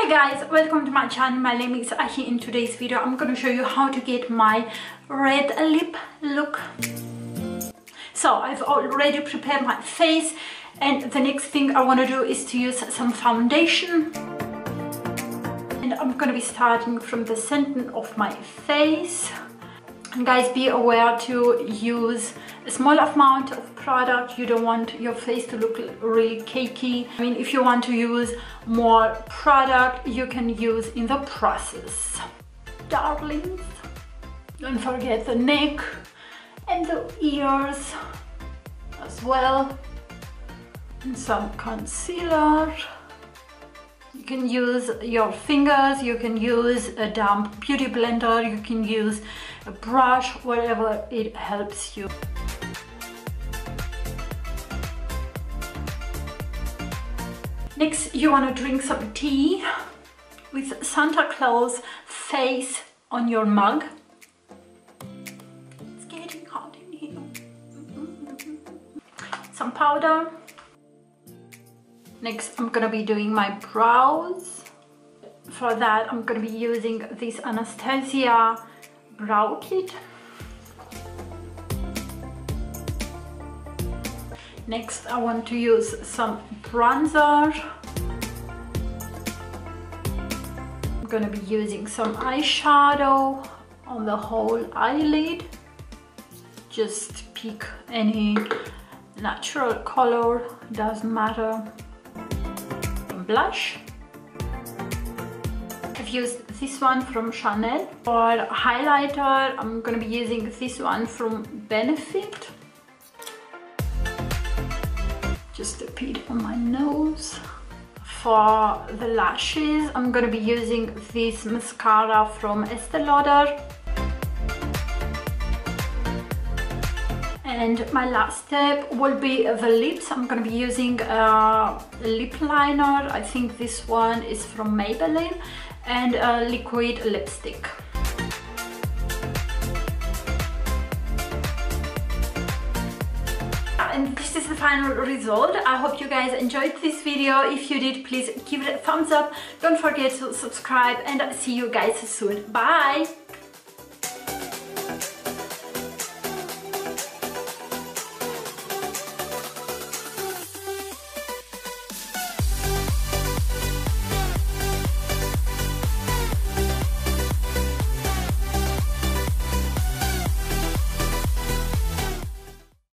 Hi guys, welcome to my channel. My name is Ahi. In today's video I'm going to show you how to get my red lip look. So I've already prepared my face, and the next thing I want to do is to use some foundation. And I'm going to be starting from the center of my face. And guys, be aware to use a small amount of product. You don't want your face to look really cakey. I mean, if you want to use more product, you can use in the process. Darlings, don't forget the neck and the ears as well. And some concealer. You can use your fingers, you can use a damp beauty blender, you can use a brush, whatever it helps you. Next, you want to drink some tea with Santa Claus face on your mug. It's getting hot in here. Some powder. Next, I'm gonna be doing my brows. For that, I'm gonna be using this Anastasia brow kit. Next, I want to use some bronzer. I'm gonna be using some eyeshadow on the whole eyelid. Just pick any natural color, doesn't matter. Blush. I've used this one from Chanel. For highlighter, I'm gonna be using this one from Benefit. Just a bit on my nose. For the lashes, I'm gonna be using this mascara from Estee Lauder. And my last step will be the lips. I'm going to be using a lip liner. I think this one is from Maybelline, and a liquid lipstick. And this is the final result. I hope you guys enjoyed this video. If you did, please give it a thumbs up. Don't forget to subscribe, and see you guys soon. Bye!